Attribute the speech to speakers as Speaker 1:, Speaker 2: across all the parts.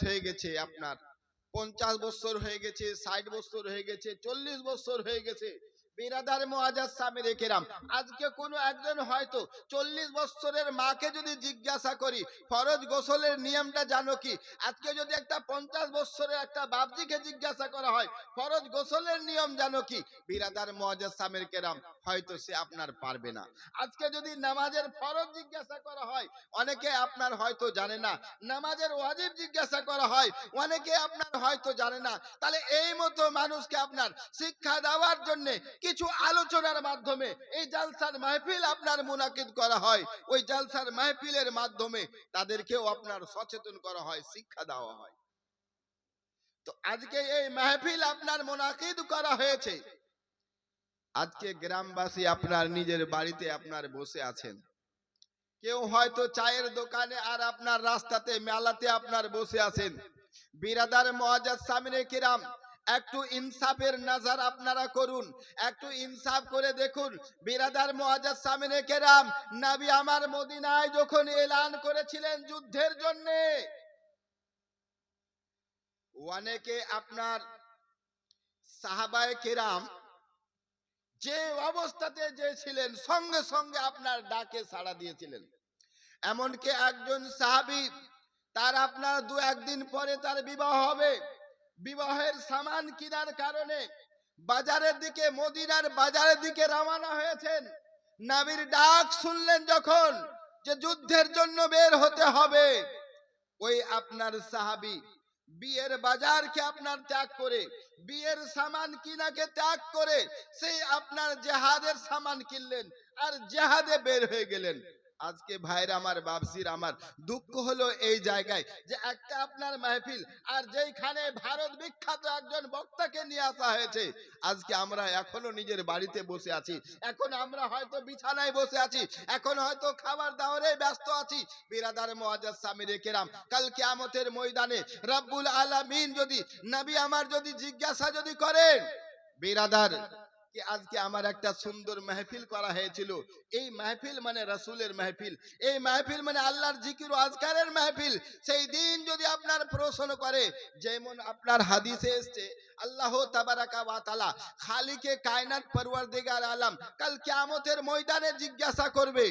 Speaker 1: হয়ে গেছে, আপনার 50 বছর হয়ে গেছে, 60 বছর হয়ে গেছে, 40 বছর হয়ে গেছে। বিরাদার মুআজ্জাজ সামিরে কেরাম, আজকে কোনো একজন হয়তো 40 বছরের মাকে যদি জিজ্ঞাসা করি ফরজ গোসলের নিয়মটা জানো কি, আজকে যদি একটা 50 বছরের একটা বাপজিকে জিজ্ঞাসা করা হয় ফরজ গোসলের নিয়ম জানো কি, বিরাদার মুআজ্জাজ সামিরে কেরাম হয়তো সে আপনার পারবে না। আজকে যদি নামাজের ফরজ জিজ্ঞাসা করা হয় অনেকে আপনার হয়তো জানে না, নামাজের ওয়াজিব জিজ্ঞাসা করা হয় অনেকে আপনার হয়তো জানে না। তাহলে এই মতো মানুষকে আপনার শিক্ষা দেওয়ার জন্য কিছু আলোচনার মাধ্যমে এই জালসার মাহফিল আপনার মুনাকিদ করা হয়, ওই জালসার মাহফিলের মাধ্যমে তাদেরকেও আপনার সচেতন করা হয়, শিক্ষা দেওয়া হয়। তো আজকে এই মাহফিল আপনার মুনাকিদ করা হয়েছে। আজকে গ্রামবাসী আপনার নিজের বাড়িতে আপনার বসে আছেন, কেউ হয়তো চায়ের দোকানে আর আপনার রাস্তাতে মেলাতে আপনার বসে আছেন। বিরাদার মুআজ্জাজ সামিনে কিরাম, একটু ইনসাফের নজর আপনারা করুন, একটু ইনসাফ করে দেখুন। বিরাদার মুআজ্জাজ সামিনে কিরাম, নবী আমার মদিনায় যখন এলান করেছিলেন যুদ্ধের জন্য, অনেকে আপনার সাহাবায়ে কিরাম যে অবস্থাতে যে ছিলেন সঙ্গে সঙ্গে আপনার ডাকে সাড়া দিয়েছিলেন। এমনকি একজন সাহাবী, তার আপনার 2-1 দিন পরে তার বিবাহ হবে, বিবাহের সামান কেনার কারণে বাজারের দিকে, মদিনার বাজারের দিকে রওনা হয়েছেন। নবীর ডাক শুনলেন যখন যে যুদ্ধের জন্য বের হতে হবে, ওই আপনার সাহাবী বিয়ের বাজারকে আপনার ত্যাগ করে, বিয়ের সামান কিনাকে ত্যাগ করে সেই আপনার জিহাদের সামান কিনলেন আর জিহাদে বের হয়ে গেলেন। আজকে ভাইরা আমার, বাপসির আমার, দুঃখ হলো এই জায়গায় যে একটা আপনার মাহফিল আর যেইখানে ভারত বিখ্যাত একজন বক্তাকে নিয়ে আসা হয়েছে, আজকে আমরা এখনো নিজের বাড়িতে বসে আছি, এখন আমরা হয়তো বিছানায় বসে আছি, এখন হয়তো খাবার দাওয়ারে ব্যস্ত আছি। বিরাদার মুআজ্জাজ সামিরে কেরাম, কাল কিয়ামতের ময়দানে রব্বুল আলামিন যদি, নবী আমার যদি জিজ্ঞাসা যদি করেন, বিরাদার कि आज के আমার একটা সুন্দর মাহফিল করা হয়েছিল, এই মাহফিল মানে রাসূলের মাহফিল, এই মাহফিল মানে আল্লাহর জিকির ও আজকারের মাহফিল, সেই দিন যদি আপনার প্রশ্ন করে, যেমন আপনার হাদিসে এসেছে আল্লাহ তাবারাকা ওয়া তাআলা খালিকে কায়নাত পরওয়ারদিগার আলম কাল কিয়ামতের ময়দানে জিজ্ঞাসা করবে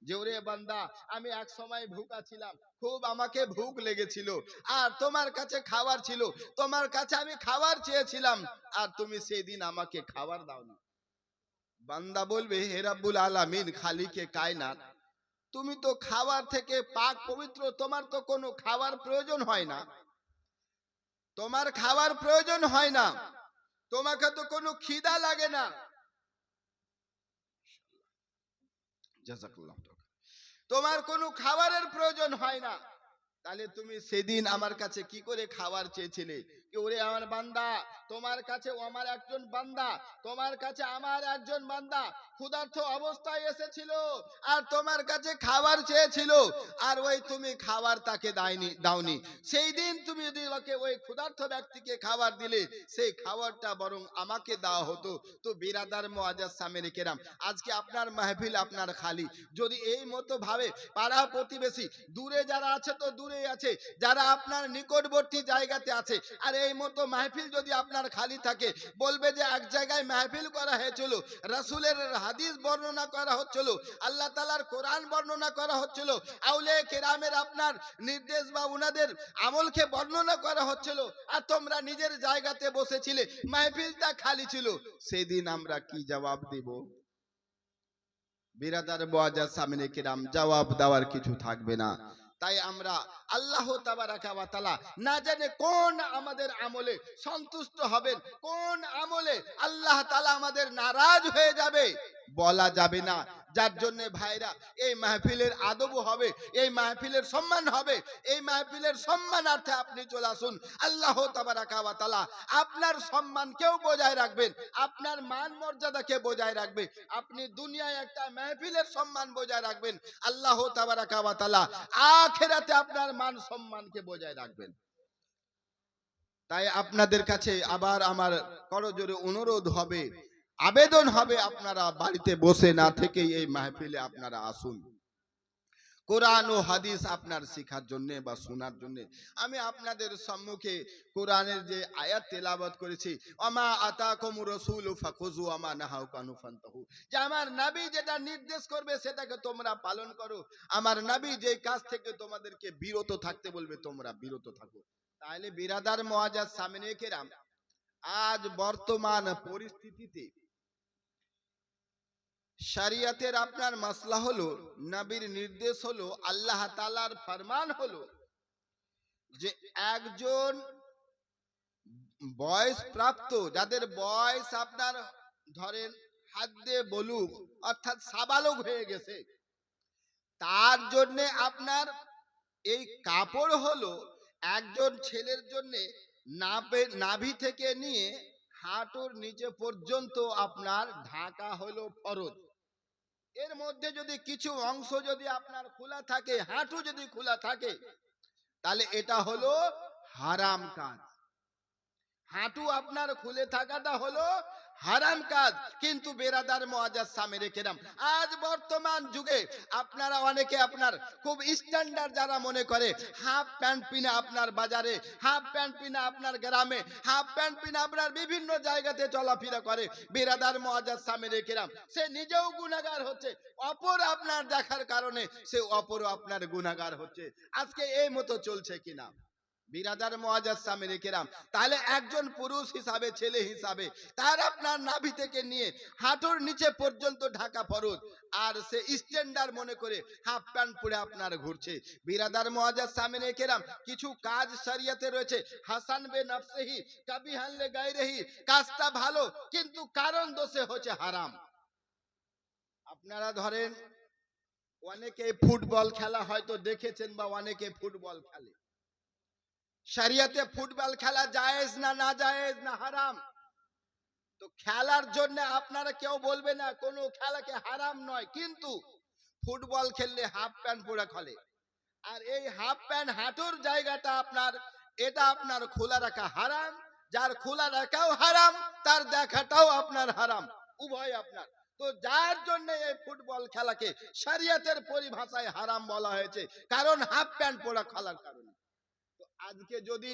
Speaker 1: যে ওরে বান্দা, আমি এক সময় ভুকা ছিলাম, খুব আমাকে ভুক লেগেছিল আর তোমার কাছে খাবার ছিল, তোমার কাছে আমি খাবার চেয়েছিলাম আর তুমি সেই দিন আমাকে খাবার দাওনি। বান্দা বলবে, হে রব্বুল আলামিন, খালিকে কায়নাত, তুমি তো খাবার থেকে পাক পবিত্র, তোমার তো কোনো খাবার প্রয়োজন হয় না, তোমার খাবার প্রয়োজন হয় না, তোমাকে তো কোনো খিদা লাগে না। জাযাকাল্লাহ, তোমার কোনো খাবারের প্রয়োজন হয় না, তাহলে তুমি সেদিন আমার কাছে কি করে খাবার চেয়েছিলে? কি ওরে আমার বান্দা, তোমার কাছে আমার একজন বান্দা, তোমার কাছে আমার একজন বান্দা ক্ষুধার্ত অবস্থায় এসেছিল আর তোমার কাছে খাবার চেয়েছিল আর ওই তুমি খাবার তাকে দাওনি, সেই দিন তুমি যদি ওই ক্ষুধার্ত ব্যক্তিকে খাবার দিলে সেই খাবারটা বরং আমাকে দেওয়া হতো। তো বিরাদার মুআজ্জাজ সামিরে কেরাম, আজকে আপনার মাহফিল আপনার খালি, যদি এই মতো ভাবে পাড়া প্রতিবেশী দূরে যারা আছে তো দূরেই আছে, যারা আপনার নিকটবর্তী জায়গাতে আছে, আর এই মতো মাহফিল যদি আপনার খালি থাকে, বলবে যে এক জায়গায় মাহফিল করা হয়েছিল, রাসূলের হাদিস বর্ণনা করা হচ্ছিল, আল্লাহ তাআলার কোরআন বর্ণনা করা হচ্ছিল, আউলিয়া কেরামের আপনার নির্দেশ বা উনাদের আমলকে বর্ণনা করা হচ্ছিল, আর তোমরা নিজের জায়গাতে বসেছিলে, মাহফিলটা খালি ছিল, সেদিন আমরা কি জবাব দেব? বিরাদার মুআজ্জাজ সামিনে কিরাম, জবাব দেওয়ার কিছু থাকবে না। তাই আমরা আল্লাহ তাবারাকা ওয়া তাআলা না জানে কোন আমাদের আমলে সন্তুষ্ট হবেন, কোন আমলে আল্লাহ তাআলা আমাদের নারাজ হয়ে যাবে বলা যাবে না। যার জন্য ভাইরা এই মাহফিলের আদব হবে, এই মাহফিলের সম্মান হবে, এই মাহফিলের সম্মানার্থে আপনি চলে আসুন। আল্লাহ তাবারাকা ওয়া তাআলা আপনার সম্মানকেও বজায় রাখবেন, আপনার মান মর্যাদাকে বজায় রাখবে, আপনি দুনিয়ায় একটা মাহফিলের সম্মান বজায় রাখবেন, আল্লাহ তাবারাকা ওয়া তাআলা আখিরাতে আপনার মান সম্মানকে বজায় রাখবেন। তাই আপনাদের কাছে আবার আমার করজোরে অনুরোধ হবে, আবেদন হবে, আপনারা বাড়িতে বসে না থেকে এই মাহফিলে আপনারা আসুন। কোরআন ও হাদিস আপনার শেখার জন্য বা শোনার জন্য। আমি আপনাদের সম্মুখে কোরআনের যে আয়াত তেলাওয়াত করেছি, আমা আতাকুম রাসূল ফাখুযু আমা নাহাকুম আনহু ফান্তাহু, যে আমার নবী যেটা নির্দেশ করবে সেটাকে তোমরা পালন করো, আমার নবী যে কাজ থেকে তোমাদেরকে বিরত থাকতে বলবে তোমরা বিরত থাকো। তাহলে বিরাদার মুআজ্জাজ সামিনে কেরাম, আজ বর্তমান পরিস্থিতিতে শরিয়তের আপনার মাসলা হলো, নবীর নির্দেশ হলো, আল্লাহ তাআলার ফরমান হলো যে একজন বয়স প্রাপ্ত, যাদের বয়স আপনার ধরেন হাদ্দে বলুগ অর্থাৎ সাবালক হয়ে গেছে, তার জন্য আপনার এই কাপড় হলো একজন ছেলের জন্য নাভি থেকে নিয়ে হাঁটুর নিচে পর্যন্ত আপনার ঢাকা হলো ফরজ। এর মধ্যে যদি কিছু অংশ যদি আপনার খোলা থাকে, হাঁটু যদি খোলা থাকে, তাহলে এটা হলো হারাম কাজ। হাঁটু আপনার খুলে থাকাটা হলো হারাম কাজ। কিন্তু বেরাদার মুআজ্জাজ সামিরে কেরাম, আজ বর্তমান যুগে আপনারা অনেকে আপনার খুব স্ট্যান্ডার্ড যারা মনে করে, হাফ প্যান্ট পিনে আপনার বাজারে, হাফ প্যান্ট পিনে আপনার গ্রামে, হাফ প্যান্ট পিনে আপনার বিভিন্ন জায়গাতে চলাফেরা করে, বেরাদার মুআজ্জাজ সামিরে কেরাম, সে নিজেও গুনাহগার হচ্ছে, অপর আপনার দেখার কারণে সে অপরও আপনার গুনাহগার হচ্ছে। আজকে এই মতো চলছে কিনা বিরাদার মুআজ্জাজ সামিরে কেরাম? তাহলে একজন পুরুষ হিসাবে, ছেলে হিসাবে, তার আপনার নাভি থেকে নিয়ে হাঁটুর নিচে পর্যন্ত ঢাকা ফরজ, আর সে স্ট্যান্ডার্ড মনে করে হাফ প্যান্ট পরে আপনার ঘুরছে। বিরাদার মুআজ্জাজ সামিরে কেরাম, কিছু কাজ শরিয়তে রয়েছে, হাসান বে নফসিহি কাবিহান লে গায়রিহি, কাজটা ভালো কিন্তু কারণ দোষে হচ্ছে হারাম। আপনারা ধরেন অনেকে ফুটবল খেলা হয়তো দেখেছেন বা অনেকে ফুটবল খেলে, শরিয়তে ফুটবল খেলা জায়েজ না না জায়েজ না হারাম? তো খেলার জন্য আপনারা কেউ বলবে না কোনো খেলাকে হারাম নয়, কিন্তু ফুটবল খেললে হাফ প্যান্ট পরে খেলে, আর এই হাফ প্যান্ট হাঁটুর জায়গাটা আপনার, এটা আপনার খোলা রাখা হারাম, যার খোলা রাখাও হারাম তার দেখাটাও আপনার হারাম, উভয় আপনার। তো যার জন্য এই ফুটবল খেলাকে শরিয়তের পরিভাষায় হারাম বলা হয়েছে, কারণ হাফ প্যান্ট পরা খেলার কারণে। তো আজকে যদি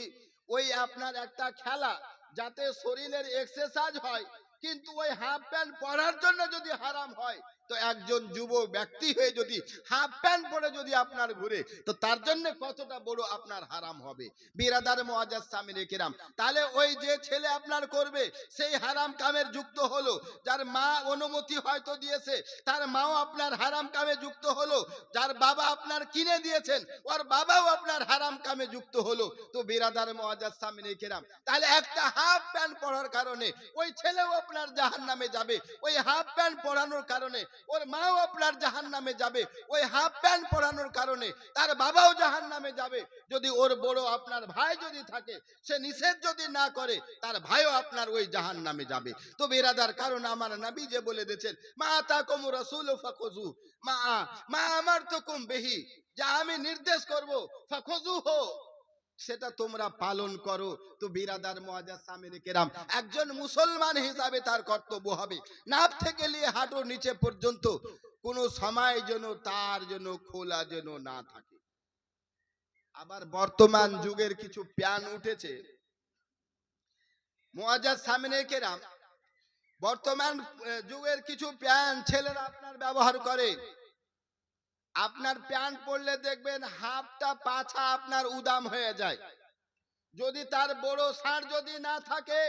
Speaker 1: ওই আপনার একটা খেলা যাতে শরীরের এক্সারসাইজ হয়, কিন্তু ওই হাফ প্যান্ট পরার জন্য যদি হারাম হয়, তো একজন যুব ব্যক্তি হয়ে যদি হাফ প্যান্ট পরে যদি আপনার ঘুরে, তো তার জন্য কতটা বড় আপনার হারাম হবে। বিরাদার মুআজ্জাজ সামিরে কেরাম, তাহলে ওই যে ছেলে আপনার করবে সেই হারাম কামের যুক্ত হলো, যার মা অনুমতি হয়তো দিয়েছে, তার মাও আপনার হারাম কামে যুক্ত হলো, যার বাবা আপনার কিনে দিয়েছেন ওর বাবাও আপনার হারাম কামে যুক্ত হলো। তো বিরাদার মুআজ্জাজ সামিরে কেরাম, তাহলে একটা হাফ প্যান্ট পরার কারণে ওই ছেলেও আপনার জাহান্নামে যাবে, ওই হাফ প্যান্ট পরানোর কারণে ওর মাও আপনার জাহান্নামে যাবে, ওই হাফ প্যান্ট পরানোর কারণে তার বাবাও জাহান্নামে যাবে। যদি ওর বড় আপনার ভাই যদি থাকে, সে নিষেধ যদি না করে, তার ভাইও আপনার ওই জাহান্নামে যাবে। তো বিরাদার, কারণ আমার নবী যে বলে দিয়েছেন, মা আতাকুম রাসূলু ফাখুযু মা মা আমারতুকুম বিহি, যা আমি নির্দেশ করব ফাখুযুহু, সেটা তোমরা পালন করো। তো বিরাদার মুআজ্জাজ সামিরে কেরাম, একজন মুসলমান হিসাবে তার কর্তব্য হবে নাভ থেকে নিয়ে হাঁটুর নিচে পর্যন্ত কোনো সময় যেন তার জন্য খোলা যেন না থাকে। আবার বর্তমান যুগের কিছু প্যান উঠেছে মুআজ্জাজ সামিরে কেরাম, বর্তমান যুগের কিছু প্যান ছেলেরা আপনার ব্যবহার করে। আপনার প্যান্ট পরলে দেখবেন হাফটা পাছা আপনার উদাম হয়ে যায়, যদি তার বড় ষাঁড় যদি না থাকে,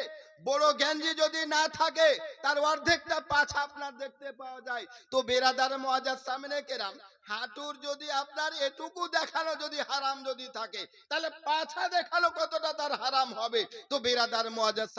Speaker 1: বড় গেঞ্জি যদি না থাকে, তার অর্ধেকটা পাছা আপনার দেখতে পাওয়া যায়। তো বেরাদার মুআজ্জাজ সামিনে কেরাম, হাঁটুর যদি আপনার এটুকু দেখানো যদি হারাম যদি থাকে, তাহলে পাছা দেখানো কতটা তার হারাম হবে। তো বেরাদার মুআজ্জাজ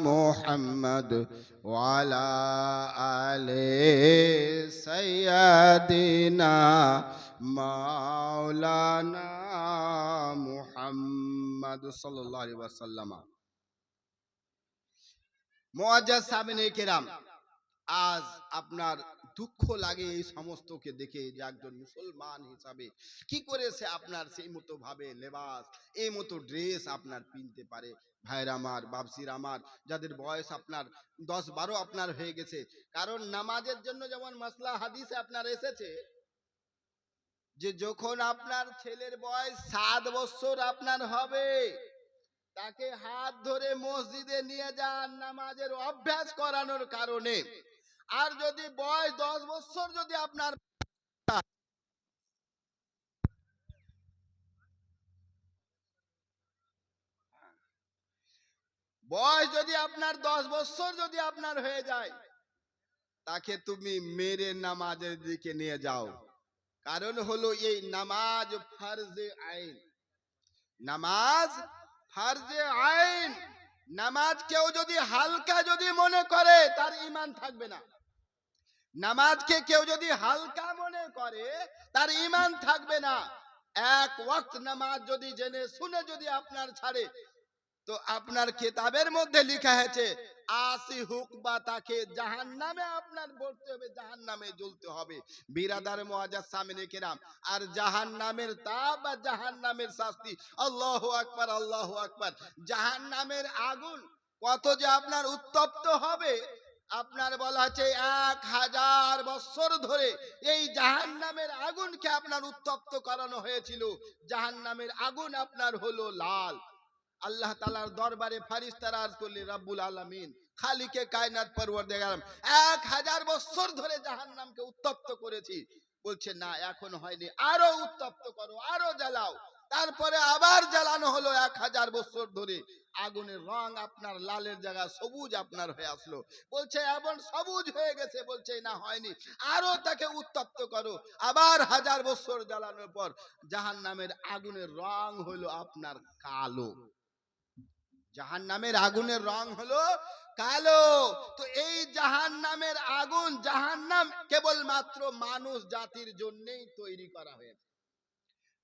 Speaker 1: মুহাম্মদ ওয়ালা আলে সাইয়্যিদিনা মাওলানা মুহাম্মদ সাল্লাল্লাহু আলাইহি ওয়াসাল্লাম। মুআজ্জাজ সামিনে কেরাম, আজ আপনার দুঃখ লাগে এই সমস্তকে দেখে যে একজন মুসলমান হিসাবে কি করেছে আপনার সেই মতো ভাবে লেবাস, এই মতো ড্রেস আপনার পিনতে পারে। ভাইরা আমার, বাপসির আমার, যাদের বয়স আপনার 10-12 আপনার হয়ে গেছে, কারণ নামাজের জন্য যেমন মাসলা হাদিসে আপনার এসেছে যে যখন আপনার ছেলের বয়স 7 বছর আপনার হবে, তাকে হাত ধরে মসজিদে নিয়ে যান নামাজের অভ্যাস করানোর কারণে। আর যদি বয়স 10 বছর যদি আপনার বয়স যদি আপনার 10 বছর যদি আপনার হয়ে যায়, তাকে তুমি মেরে নামাজের দিকে নিয়ে যাও। কারণ হলো এই নামাজ ফরজে আইন, নামাজ ফরজে আইন। নামাজ কেউ যদি হালকা যদি মনে করে তার ঈমান থাকবে না। নামাজকে কেউ যদি হালকা মনে করে তার ঈমান থাকবে না। এক ওয়াক্ত নামাজ যদি জেনে শুনে যদি আপনার ছাড়ে, তো আপনার কিতাবের মধ্যে লেখা আছে 80 হুকবা তাকে জাহান্নামে আপনার পড়তে হবে, জাহান্নামে জ্বলতে হবে। বিরাদার মুআজ্জাজ সামিনে কেরাম, আর জাহান্নামের তাপ বা জাহান্নামের শাস্তি, আল্লাহু আকবার, আল্লাহু আকবার। জাহান্নামের আগুন কত যে আপনার উত্তপ্ত হবে, আপনার বলা আছে 1000 বছর ধরে এই জাহান্নামের আগুনকে আপনার উত্তপ্ত করানো হয়েছিল। জাহান্নামের আগুন আপনার হলো লাল। আল্লাহ তাআলার দরবারে ফেরেশতারা আরজ করলে, রব্বুল আলামিন, খালিকে কায়নাত পরওয়ারদিগার, 1000 বছর ধরে জাহান্নামকে উত্তপ্ত করেছি। বলছে না, এখন হয়নি, আরো উত্তপ্ত করো, আরো জ্বালাও। তারপরে আবার জ্বালানো হলো 1000 বছর ধরে। আগুনের রং আপনার লালের জায়গায় সবুজ আপনার হয়ে আসলো। বলছে এমন সবুজ হয়ে গেছে, বলছে না হয়নি, আরো তাকে উত্তপ্ত করো। আবার 1000 বছর জ্বালানোর পর জাহান্নামের আগুনের রং হলো আপনার কালো। জাহান্নামের আগুনের রং হলো কালো। তো এই জাহান্নামের আগুন, জাহান্নাম কেবলমাত্র মানুষ জাতির জন্যই তৈরি করা হয়েছে,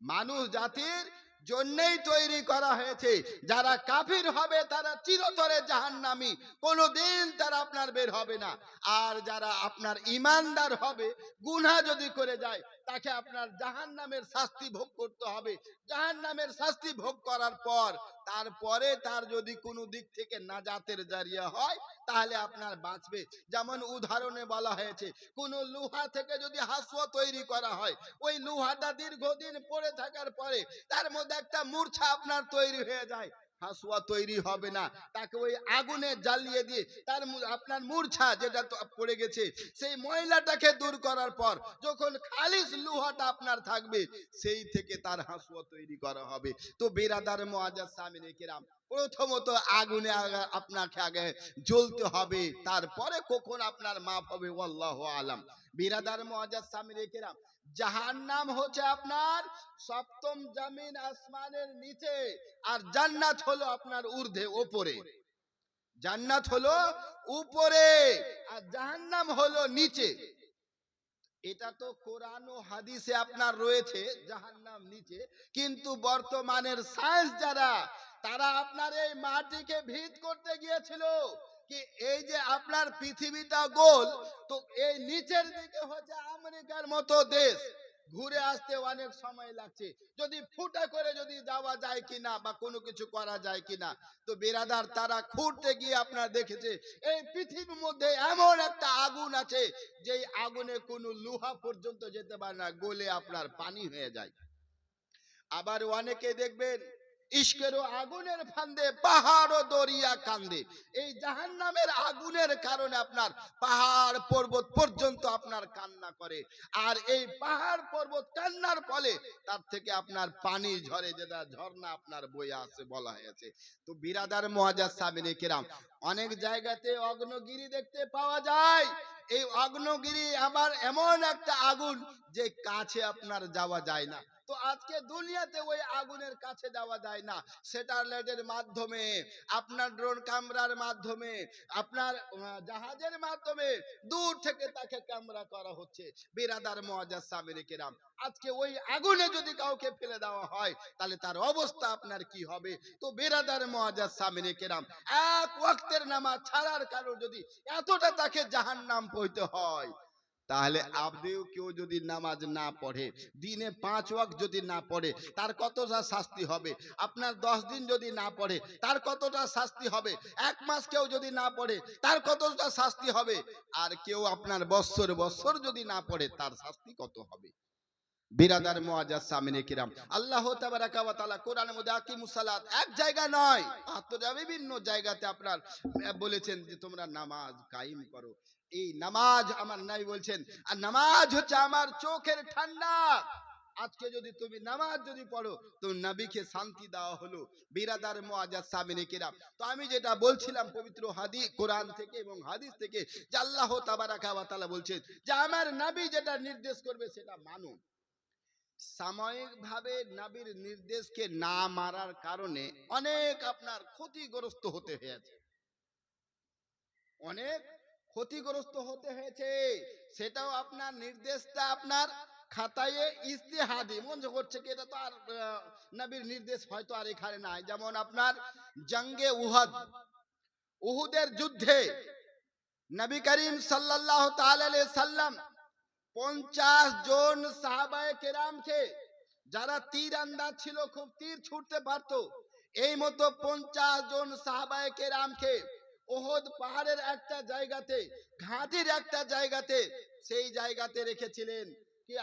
Speaker 1: মানুষ জাতির জন্যই তৈরি করা হয়েছে। যারা কাফির হবে তারা চিরতরে জাহান্নামী, কোনোদিন তারা আপনার বের হবে না। আর যারা আপনার ঈমানদার হবে, গুনাহ যদি করে যায়, তাকে আপনার জাহান্নামের শাস্তি ভোগ করতে হবে। জাহান্নামের শাস্তি ভোগ করার পর তারপরে তার যদি কোনো দিক থেকে নাজাতের জারিয়া হয়, তাহলে আপনার বাঁচবে। যেমন উদাহরণে বলা হয়েছে, কোন লোহা থেকে যদি হাসুয়া তৈরি করা হয়, ওই লোহাটা দীর্ঘদিন পড়ে থাকার পরে তার মধ্যে একটা মূর্ছা আপনার তৈরি হয়ে যায়, হাসুয়া তৈরি হবে না। তাকে ওই আগুনে জ্বালিয়ে দিয়ে তার আপনার মূর্ছা যেটা পড়ে গেছে সেই ময়লাটাকে দূর করার পর যখন খালিস লোহাটা আপনার থাকবে, সেই থেকে তার হাসুয়া তৈরি করা হবে। তো বিরাদার মুআজ্জাজ সামিনে কেরাম, প্রথমত আগুনে আপনাকে আগে জ্বলতে হবে, তারপরে কখন আপনার মাফ হবে আল্লাহু আলাম। বিরাদার মুআজ্জাজ সামিনে কেরাম, জাহান্নাম হচ্ছে আপনার সপ্তম জমিন আসমানের নিচে, আর জান্নাত হলো আপনার ঊর্ধ্বে ওপরে। জান্নাত হলো উপরে আর জাহান্নাম হলো নিচে। এটা তো কোরআন ও হাদিসে আপনার রয়েছে জাহান্নাম নিচে, কিন্তু বর্তমানের সায়েন্স যারা, তারা আপনার এই মাটিকে ভিদ করতে গিয়েছিল কি এই যে আপনার পৃথিবীটা গোল, তো এই নিচের দিকে হচ্ছে আমেরিকার মতো দেশ, ঘুরে আসতে অনেক সময় লাগছে। যদি ফুটা করে যদি যাওয়া যায় কিনা বা কোনো কিছু করা যায় কিনা, তো বেরাদার তারা খুঁড়তে গিয়ে আপনার দেখেছে এই পৃথিবীর মধ্যে এমন একটা আগুন আছে যেই আগুনে কোনো লোহা পর্যন্ত যেতে পারে না, গলে আপনার পানি হয়ে যায়। আবার অনেকে দেখবেন ইশকেরও আগুনের ফান্দে পাহাড় ও দরিয়া কান্দে। এই জাহান্নামের আগুনের কারণে আপনার পাহাড় পর্বত পর্যন্ত আপনার কান্না করে, আর এই পাহাড় পর্বত কান্নার ফলে তার থেকে আপনার পানি ঝরে, যেটা ঝর্ণা আপনার বয়ে আসে বলা হয়েছে। তো বিরাদার মুআজ্জাজ সামিনে কেরাম, অনেক জায়গাতে অগ্নগিরি দেখতে পাওয়া যায়। এই অগ্নিগিরি আবার এমন একটা আগুন যে কাছে আপনার যাওয়া যায় না। তো আজকে দুনিয়াতে ওই আগুনের কাছে যাওয়া যায় না, স্যাটেলাইটের মাধ্যমে, আপনার ড্রোন ক্যামেরার মাধ্যমে, আপনার জাহাজের মাধ্যমে দূর থেকে তাকে ক্যামেরা করা হচ্ছে। বিরাদার মুআজ্জাজ সামিনে কেরাম, আজকে ওই আগুনে যদি কাউকে ফেলে দেওয়া হয় তাহলে তার অবস্থা আপনার কি হবে? তো বিরাদার মুআজ্জাজ সামিনে কেরাম, এক ওয়াক্তের নামাজ ছাড়ার কারণ যদি এতটা তাকে জাহান্নাম পড়তে হয়, তাহলে আপনিও কেউ যদি নামাজ না পড়ে, দিনে 5 ওয়াক্ত যদি না পড়ে, তার কতটা শাস্তি হবে? আপনার 10 দিন যদি না পড়ে, তার কতটা শাস্তি হবে? 1 মাস কেউ যদি না পড়ে, তার কতটা শাস্তি হবে? আর কেউ আপনার বৎসর বৎসর যদি না পড়ে, তার শাস্তি কত হবে? বিরাদার মুআজ্জাজ সামিনে কিরাম, আল্লাহ তাবারাকা ওয়া তাআলা কোরআনের মধ্যে আকিমুস সালাত এক জায়গা নয়, বিভিন্ন জায়গাতে আপনার বলেছেন যে তোমরা নামাজ কায়েম করো। এই নামাজ আমার নবী বলছেন, আর নামাজ হচ্ছে আমার চোখের ঠান্ডা। আজকে যদি তুমি নামাজ যদি পড়ো তো নবীকে শান্তি দেওয়া হলো। বিরাদার মুআজ্জাজ সামিনে কিরাম, তো আমি যেটা বলছিলাম পবিত্র হাদিস কোরআন থেকে এবং হাদিস থেকে, যে আল্লাহ তাবারাকা ওয়া তাআলা বলছেন যে আমার নবী যেটা নির্দেশ করবে সেটা মানো। সাময়িকভাবে নবীর নির্দেশকে না মারার কারণে অনেক আপনার ক্ষতিগ্রস্ত হতে হয়েছে, অনেক ক্ষতিগ্রস্ত হতে হয়েছে। সেটাও আপনার নির্দেশটা আপনার খাতায় ইজতিহাদি মনে করছে কি এটা তো আর নবীর নির্দেশ হয়তো আর এখানে নাই। যেমন আপনার জঙ্গে উহুদ, উহুদের যুদ্ধে নবী করিম সাল্লাল্লাহু তাআলা আলাইহি সাল্লাম 50 জন সাহাবায়ে কেরামকে, যারা তীর আন্দাজ ছিল, খুব তীর ছুটতে পারতো, এই মতো 50 জন সাহাবায়ে কেরামকে উহুদ পাহাড়ের একটা জায়গাতে, ঘাটির একটা জায়গাতে, সেই জায়গাতে রেখেছিলেন কি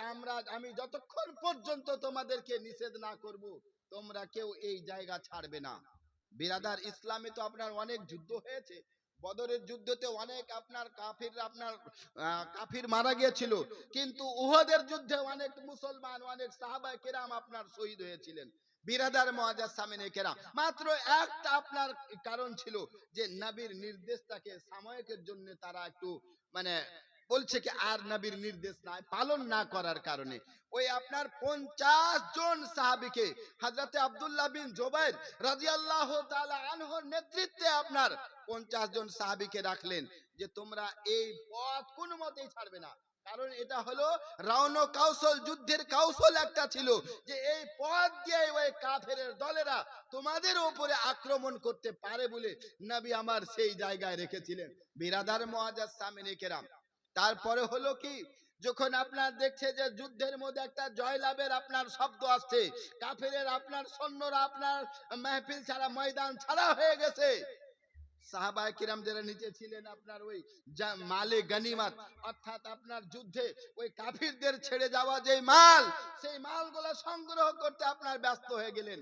Speaker 1: আমি যতক্ষণ পর্যন্ত তোমাদেরকে নিষেধ না করব, তোমরা কেউ এই জায়গা ছাড়বে না। বিরাদার, ইসলামে তো আপনার অনেক যুদ্ধ হয়েছে, বদরের যুদ্ধতে অনেক আপনার কাফির মারা গিয়েছিল, কিন্তু উহুদের যুদ্ধে অনেক মুসলমান, অনেক সাহাবায়ে কেরাম আপনার শহীদ হয়েছিলেন। বিরাদার মুআজ্জাজ সামিনে কেরাম, মাত্র একটা আপনার কারণ ছিল যে নবীর নির্দেশটাকে সাময়িকের জন্য তারা একটু মানে বলছে কি আর নবীর নির্দেশ নাই পালন না করার কারণে ওই আপনার 50 জন সাহাবীকে হযরতে আব্দুল্লাহ বিন জুবাইর রাদিয়াল্লাহু তাআলা আনহুর নেতৃত্বে আপনার 50 জন সাহাবীকে রাখলেন যে তোমরা এই পথ কোনো মতেই ছাড়বে না। কারণ এটা হলো রাউনো কৌশল, যুদ্ধের কৌশল একটা ছিল যে এই পথ দিয়ে ওই কাফেরের দলেরা তোমাদের উপরে আক্রমণ করতে পারে বলে নবী আমার সেই জায়গায় রেখেছিলেন। বিরাদার মুআজ্জাজ সামিনে কেরাম, তারপরে হলো কি, যখন আপনার দেখছে যে যুদ্ধের মধ্যে একটা জয়লাভের আপনার শব্দ আসছে, কাফেরের আপনার সৈন্যরা আপনার মাহফিল ছাড়া, ময়দান ছাড়া হয়ে গেছে, সাহাবায়ে কিরাম যারা নিচে ছিলেন আপনার ওই মালে গনিমত অর্থাৎ আপনার যুদ্ধে ওই কাফিরদের ছেড়ে যাওয়া যে মাল, সেই মালগুলো সংগ্রহ করতে আপনার ব্যস্ত হয়ে গেলেন।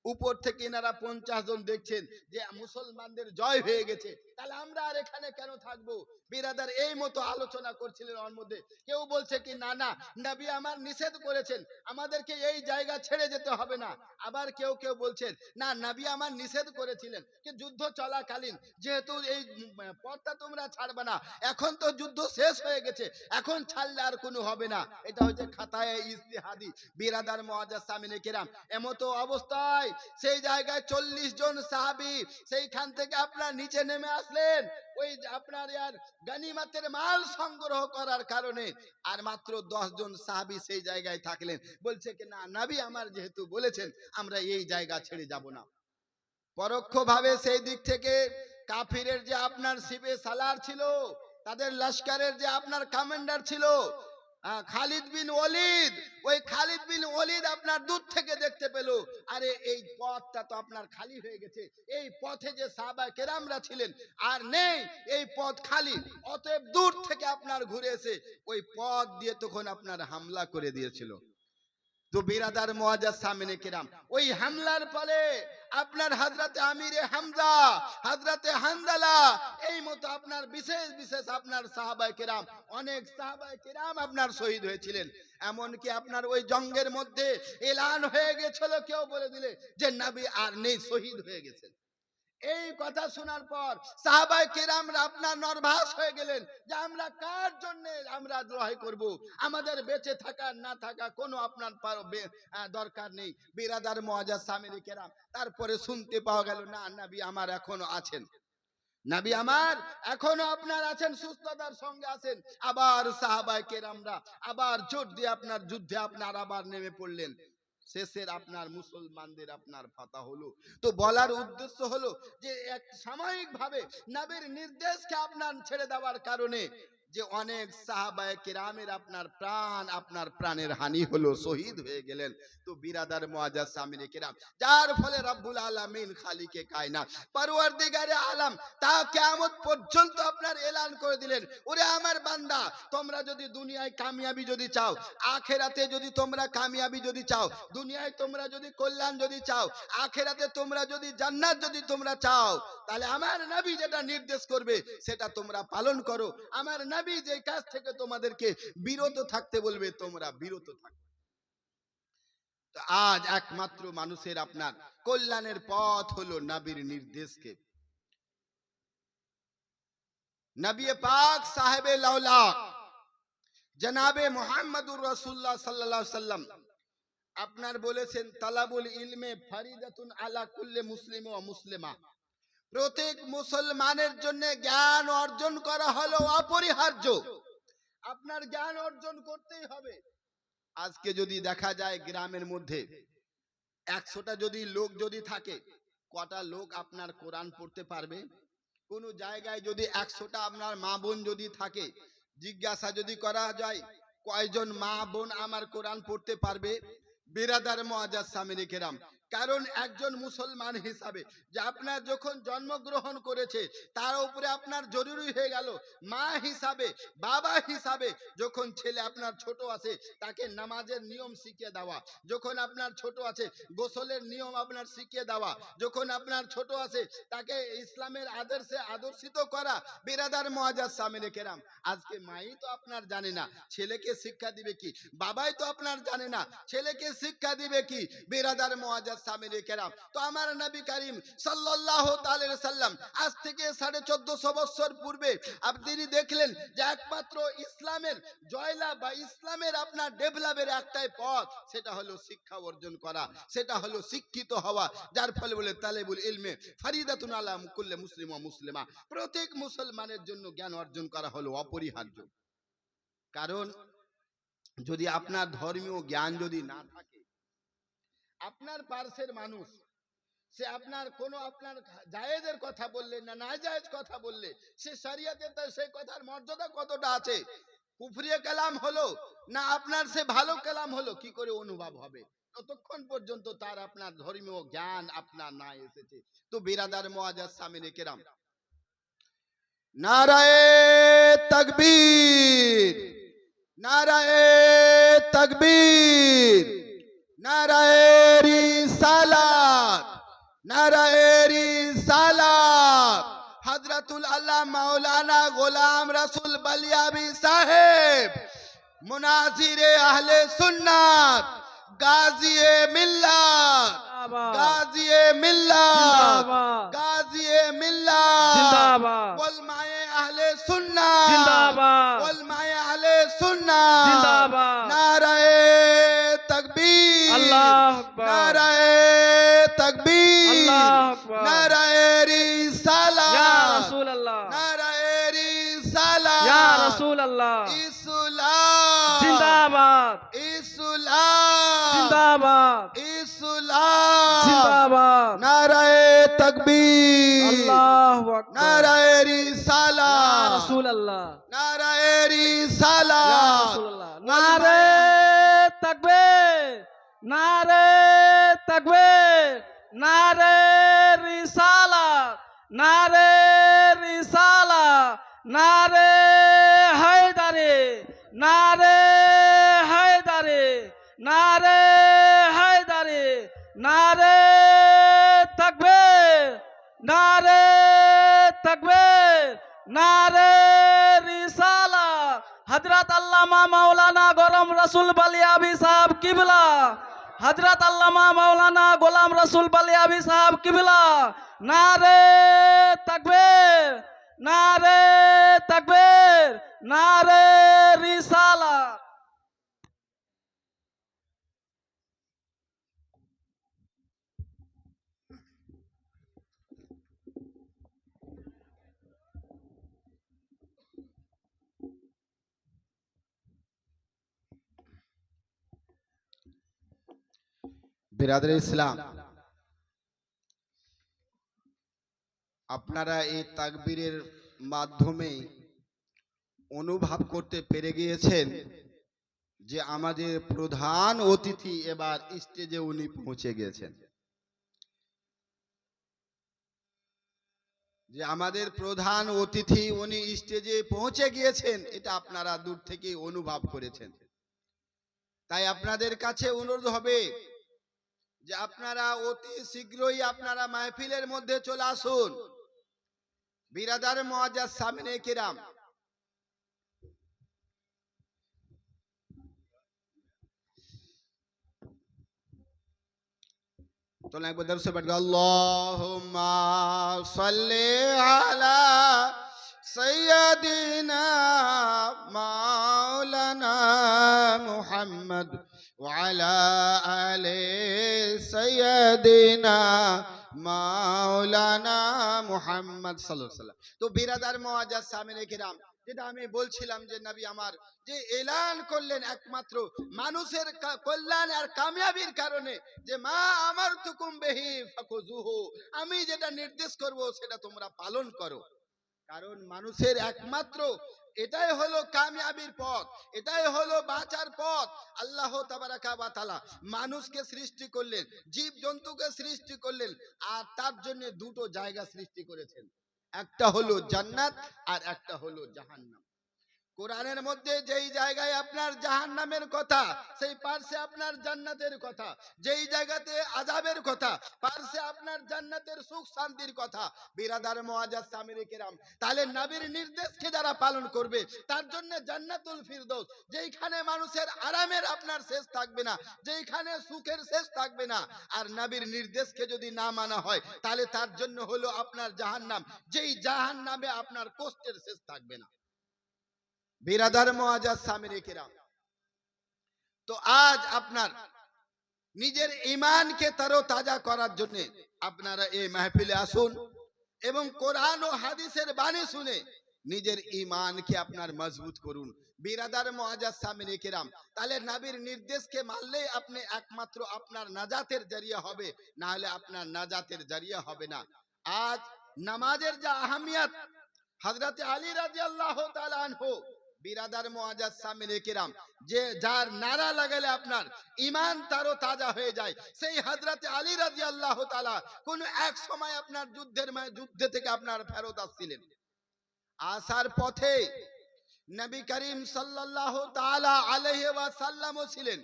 Speaker 1: উপর থেকে এনারা 50 জন দেখছেন যে মুসলমানদের জয় হয়ে গেছে, তাহলে আমরা আর এখানে কেন থাকবো? বিরাদার, এই মতো আলোচনা করছিলেন। ওর মধ্যে কেউ বলছে কি না না, নবী আমার নিষেধ করেছেন, আমাদেরকে এই জায়গা ছেড়ে যেতে হবে না। আবার কেউ কেউ বলছেন না, নবী আমার নিষেধ করেছিলেন কি যুদ্ধ চলাকালীন যেহেতু এই পথটা তোমরা ছাড়বে না, এখন তো যুদ্ধ শেষ হয়ে গেছে, এখন ছাড়লে আর কোনো হবে না। এটা হচ্ছে খাতায় ইজতিহাদি। বিরাদার মুআজ্জাজ সামিনে কেরাম, এমতো অবস্থায় সেই জায়গায় 40 জন সাহাবী সেইখান থেকে আপনার নিচে নেমে আসলেন ওই আপনার গনিমতের মাল সংগ্রহ করার কারণে। আর মাত্র 10 জন সাহাবী সেই জায়গায় থাকলেন, বলছে কি না, নবী আমার যেহেতু বলেছেন আমরা এই জায়গা ছেড়ে যাব না। পরোক্ষভাবে সেই দিক থেকে কাফিরের যে আপনার শিবে সালার ছিল, তাদের লস্করের যে আপনার কমান্ডার ছিল খালিদ বিন ওয়ালিদ, ওই খালিদ বিন ওয়ালিদ আপনার দূর থেকে দেখতে পেল, আরে এই পথটা তো আপনার খালি হয়ে গেছে, এই পথে যে সাহাবায়ে কেরামরা ছিলেন আর নেই, এই পথ খালি, অতএব দূর থেকে আপনার ঘুরে এসে ওই পথ দিয়ে তখন আপনার হামলা করে দিয়েছিল। তো বিরাদার মুআজ্জাজ সামিনে কেরাম, ওই হামলার ফলে আপনার হযরতে আমিরে হামজা, হযরতে হানজালা, এই মতো আপনার বিশেষ বিশেষ আপনার সাহাবায়ে কেরাম, অনেক সাহাবায়ে কেরাম আপনার শহীদ হয়েছিলেন। এমন কি আপনার ওই জঙ্গের মধ্যে এলান হয়ে গেছিল, কেউ বলে দিলে যে নবী আর নেই, শহীদ হয়ে গেছেন। এই কথা শোনার পর সাহাবায়ে কেরামরা আপনার নার্ভাস হয়ে গেলেন যে আমরা কার জন্য আমরা লড়াই করব, আমাদের বেঁচে থাকা না থাকা কোনো আপনার দরকার নেই। বিরাদার মুআজ্জাজ সামিরি কেরাম, তারপরে শুনতে পাওয়া গেল না, নবী আমার এখনো আছেন, নবী আমার এখনো আপনার আছেন, সুস্থতার সঙ্গে আছেন। আবার সাহাবায়ে কেরামরা আবার জোর দিয়ে আপনার যুদ্ধে আপনার আবার নেমে পড়লেন। শেষের আপনার মুসলমানদের আপনার ফাতা হলো। তো বলার উদ্দেশ্য হলো যে এক সাময়িক ভাবে নবীর নির্দেশকে আপনার ছেড়ে দেওয়ার কারণে যে অনেক সাহাবায়ে কেরামের আপনার প্রাণের হানি হলো, শহীদ হয়ে গেলেন। তো বিরাদার মুআজ্জাজ সামিরি কেরাম, যার ফলে রব্বুল আলামিন খালিকে কায়নাত পরওয়ারদিগারে আলম তা কিয়ামত পর্যন্ত আপনার এলান করে দিলেন, ওরে আমার বান্দা, তোমরা যদি দুনিয়ায় কামিয়াবি যদি চাও, আখিরাতে যদি তোমরা কামিয়াবি যদি চাও, দুনিয়ায় তোমরা যদি কল্যাণ যদি চাও, আখিরাতে তোমরা যদি জান্নাত যদি তোমরা চাও, তাহলে আমার নবী যেটা নির্দেশ করবে সেটা তোমরা পালন করো। আমার নবী যে কাজ থেকে তোমাদেরকে বিরত থাকতে বলবে তোমরা বিরত থাকো। তো আজ একমাত্র মানুষের আপনার কল্যাণের পথ হলো নবীর নির্দেশকে। নবী পাক সাহেবে লাউলাক জনাবে মুহাম্মদুর রাসূলুল্লাহ সাল্লাল্লাহু আলাইহি ওয়াসাল্লাম আপনার বলেছেন, তালাবুল ইলমে ফারিদাতুন আলা কুল্লি মুসলিম ওয়া মুসলিমা, প্রত্যেক মুসলমানের জন্য জ্ঞান অর্জন করা হলো অপরিহার্য। আপনার জ্ঞান অর্জন করতেই হবে। আজকে যদি দেখা যায় গ্রামের মধ্যে 100টা যদি লোক যদি থাকে, কটা লোক আপনার কোরআন পড়তে পারবে? কোন জায়গায় যদি 100টা আপনার মা বোন যদি থাকে, জিজ্ঞাসা যদি করা যায় কয়জন মা বোন আমার কোরআন পড়তে পারবে? বিরাদার মুআজ্জাজ সামিরি কেরাম, কারণ একজন মুসলমান হিসাবে যে আপনার যখন জন্মগ্রহণ করেছে তার উপরে আপনার জরুরি হয়ে গেল মা হিসাবে, বাবা হিসাবে, যখন ছেলে আপনার ছোট আছে তাকে নামাজের নিয়ম শিখিয়ে দেওয়া, যখন আপনার ছোট আছে গোসলের নিয়ম আপনার শিখিয়ে দেওয়া, যখন আপনার ছোট আছে তাকে ইসলামের আদর্শে আদর্শিত করা। বিরাদার মুআজ্জাজ সামিরি কেরাম, আজকে মাই তো আপনার জানে না ছেলেকে শিক্ষা দিবে কি, বাবাই তো আপনার জানে না ছেলেকে শিক্ষা দিবে কি। বিরাদার মুআজ্জাজ সামিরি কেরাম, তো আমার নবী করিম সাল্লাল্লাহু তাআলা সাল্লাম আজ থেকে 1450 বছর পূর্বে আপনি দেখলেন যে একমাত্র ইসলামের জয়লাভ বা ইসলামের আপনার ডেভেলপের একটাই পথ, সেটা হলো শিক্ষা অর্জন করা, সেটা হলো শিক্ষিত হওয়া। যার ফলে বলে তালেবুল ইলমে ফারিদাতুন আলা কুল্লি মুসলিম ওয়া মুসলিমা, প্রত্যেক মুসলমানের জন্য জ্ঞান অর্জন করা হলো অপরিহার্য। কারণ যদি আপনার ধর্মীয় জ্ঞান যদি না থাকে, আপনার পার্শ্বের মানুষ সে আপনার কোনো আপনার জায়েজের কথা বললে না নাজায়েজ কথা বললে, সে শরিয়তে তার সেই কথার মর্যাদা কতটা আছে, কুফরিয়ে কালাম হলো না আপনার সে ভালো কালাম হলো, কি করে অনুভব হবে ততক্ষণ পর্যন্ত তার আপনার ধর্মীয় জ্ঞান আপনার না এসেছে। তো বিরাদার মুআজ্জাজ সামিরি কেরাম, নারায়ে তাকবীর, নারায়ে তাকবীর, নারায়ে রিসালাত, নারায়ে রিসালাত। হযরতুল আল্লাহ মাওলানা গোলাম রসুল বলিয়াবি সাহেব, মুনাজিরে আহলে সুন্নাত, গাজিয়ে মিল্লাত, গাজিয়ে মিল্লাত, গাজিয়ে মিল্লাত, জিন্দাবাদ। উলমায়ে আহলে সুন্নাত জিন্দাবাদ, উলমায়ে আহলে সুন্নাত জিন্দাবাদ। নারায়ে তাকবীর, আল্লাহু আকবার, নারায়ে তাকবীর, আল্লাহু আকবার, নারায়ে রিসালাত, ইয়া রাসূলুল্লাহ, নারায়ে রিসালাত, ইয়া রাসূলুল্লাহ। ইসলাম জিন্দাবাদ, ইসলাম জিন্দাবাদ, ইসলাম জিন্দাবাদ। নারায়ে তাকবীর, আল্লাহু আকবার, নারায়ে রিসালাত, ইয়া রাসূলুল্লাহ, নারায়ে রিসালাত, ইয়া রাসূলুল্লাহ। নারায়ে তাকবীর, নারায়ে তাকবীর, নারায়ে রিসালাত, নারায়ে রিসালাত, নারায়ে হায়দারি, নারায়ে হায়দারি, নারায়ে হায়দারি, নারায়ে তাকবীর, নারায়ে তাকবীর, নারায়ে রিসালাত। হযরত আল্লামা মাওলানা গোলাম রসুল বলিয়াবি সাহেব কিবলা, হযরত আল্লামা মাওলানা গোলাম রসুল বলিয়াবি সাহেব কিবলা,
Speaker 2: নারে তাকবীর, নারে তাকবীর, নারে রিসালাত।
Speaker 1: বিরাদরে ইসলাম, আপনারা এই তাকবীরের মাধ্যমে অনুভব করতে পেরে গিয়েছেন যে আমাদের প্রধান অতিথি এবার স্টেজে উনি পৌঁছে গেছেন। যে আমাদের প্রধান অতিথি উনি স্টেজে পৌঁছে গিয়েছেন, এটা আপনারা দূর থেকে অনুভব করেছেন। তাই আপনাদের কাছে অনুরোধ হবে যে আপনারা অতি শীঘ্রই আপনারা মাহফিলের মধ্যে চলে আসুন। বিরাদার মুআজ্জাজ সামনে কিরাম, তো একবার দরুদ পড়বেন, আল্লাহুম্মা সাল্লি আলা সাইয়্যিদিনা মাওলানা মুহাম্মদ ওয়া আলা আলি সাইয়্যিদিনা মাওলানা মুহাম্মদ সাল্লাল্লাহু আলাইহি ওয়াসাল্লাম। তো বিরাদার মুআজ্জাজ সামনে কিরাম, যেটা আমি বলছিলাম যে নবী আমার যে এলান করলেন একমাত্র মানুষের কল্যাণ আর কামিয়াবির কারণে, যে মা আমার তুকুম বেহি ফাকুজুহু, আমি যেটা নির্দেশ করব সেটা তোমরা পালন করো। কারণ মানুষের একমাত্র এটাই হলো কামিয়াবির পথ, এটাই হলো বাঁচার পথ। আল্লাহ তাবারাকা ওয়া তাআলা মানুষকে সৃষ্টি করলেন, জীব জন্তুকে সৃষ্টি করলেন, আর তার জন্য দুটো জায়গা সৃষ্টি করেছেন, একটা হলো জান্নাত আর একটা হলো জাহান্নাম। কোরআনের মধ্যে যেই জায়গায় আপনার জাহান্নামের কথা, সেই পার্শ্বে আপনার জান্নাতের কথা। যেই জায়গাতে আযাবের কথা, পার্শ্বে আপনার জান্নাতের সুখ শান্তির কথা। বিরাদার মুআজ্জাজ সামিরে কিরাম, তাহলে নবীর নির্দেশকে যারা পালন করবে তার জন্য জান্নাতুল ফিরদৌস, যেইখানে মানুষের আরামের আপনার শেষ থাকবে না, যেইখানে সুখের শেষ থাকবে না। আর নবীর নির্দেশকে যদি না মানা হয় তাহলে তার জন্য হলো আপনার জাহান্নাম, যেই জাহান্নামে আপনার কষ্টের শেষ থাকবে না। বিরাদার মুআজ্জাজ সামিরে কিরাম, তো আজ আপনার নিজের ঈমানকে তাজা করার জন্য আপনারা এই মাহফিলে আসুন এবং কোরআন ও হাদিসের বাণী শুনে নিজের ঈমানকে আপনার মজবুত করুন। বিরাদার মুআজ্জাজ সামিরে কিরাম, তাহলে নবীর নির্দেশকে মানলেই আপনি একমাত্র আপনার নাজাতের জরিয়া হবে, না হলে আপনার নাজাতের জরিয়া হবে না। আজ নামাজের যা আহমিয়ত, হযরত আলী রাদিয়াল্লাহু তাআলা আনহু, বিরাদার মুআজ্জাজ সামিরে কিরাম, যে যার নারা লাগালে আপনার ঈমান তারও তাজা হয়ে যায়, সেই হযরত আলী রাদিয়াল্লাহু তাআলা কোন এক সময় আপনার যুদ্ধে থেকে আপনার ফেরত আসছিলেন। আসার পথে নবী করিম সাল্লাল্লাহু তাআলা আলাইহি ওয়াসাল্লামও ছিলেন।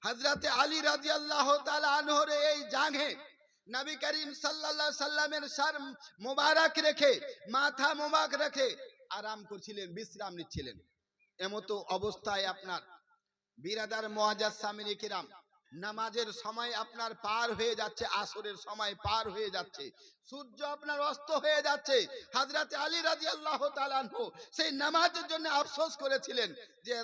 Speaker 1: হযরত আলী রাদিয়াল্লাহু তাআলা আনহুর এই জাঙ্গে নবী করিম সাল্লাল্লাহু আলাইহি সাল্লামের সর মোবারক রেখে, মাথা মোবারক রেখে আরাম করছিলেন, বিশ্রাম নিচ্ছিলেন। এমতো অবস্থায় আপনার বিরাদার মুআজ্জাজ সামিরে কিরাম, নামাজের সময় আপনার পার হয়ে যাচ্ছে, আসরের সময় পার হয়ে যাচ্ছে, সূর্য আপনার অস্ত হয়ে যাচ্ছে। হযরত আলী রাদিয়াল্লাহু তাআলা আনহু সেই নামাজের জন্য আফসোস করেছিলেন যে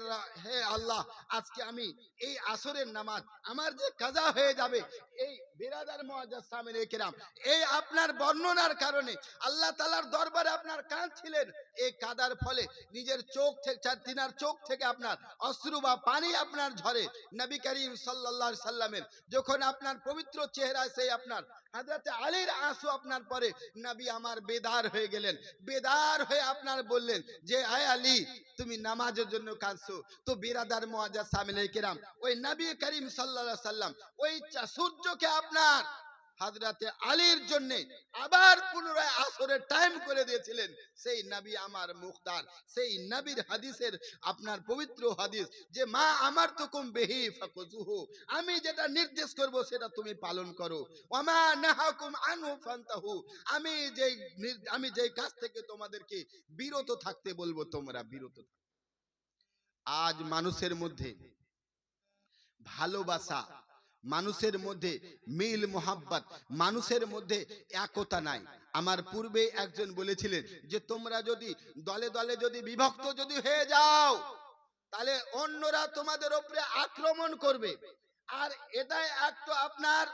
Speaker 1: হে আল্লাহ, আজকে আমি এই আসরের নামাজ আমার যে কাজা হয়ে যাবে। এই বিরাদার মুআজ্জাজ সামিরে কিরাম, এই আপনার বর্ণনার কারণে আল্লাহ তাআলার দরবারে আপনার কাঁদছিলেন। এই কাদার ফলে নিজের চোখ থেকে, তিনার চোখ থেকে আপনার অশ্রু বা পানি আপনার ঝরে। নবী করিম সাল্লাল্লাহু আলাইহি সাল্লামের যখন আপনার পবিত্র চেহারা, সেই আপনার হযরত আলীর আঁসু আপনার পরে নবী আমার বেদার হয়ে গেলেন। বেদার হয়ে আপনার বললেন যে আয় আলী, তুমি নামাজের জন্য কাঁদছো। তো বিরাদার মুআজ্জাজ সামিরে কিরাম, ওই নবী করিম সাল্লাল্লাহু আলাইহি সাল্লাম ওই সূর্যকে আপনার হযরতে আলীর জন্য আবার পুনরায় আসরের টাইম করে দিয়েছিলেন। সেই নবী আমার মুখতার, সেই নবীর হাদিসের আপনার পবিত্র হাদিস, যে মা আমার তুকুম বিহি ফাকুজুহু, আমি যেটা নির্দেশ করব সেটা তুমি পালন করো, ওয়ামা নাহাকুম আনহু ফান্তাহু, আমি যেই কাজ থেকে তোমাদেরকে বিরত থাকতে বলবো তোমরা বিরত থাকো। আজ মানুষের মধ্যে ভালোবাসা, মানুষের মধ্যে মিল মোহাব্বত, মানুষের মধ্যে একতা নাই। আমার পূর্বে একজন বলেছিলেন যে তোমরা যদি দলে দলে যদি বিভক্ত যদি হয়ে যাও, তাহলে অন্যরা তোমাদের উপরে আক্রমণ করবে। আর এটাই একটা আপনার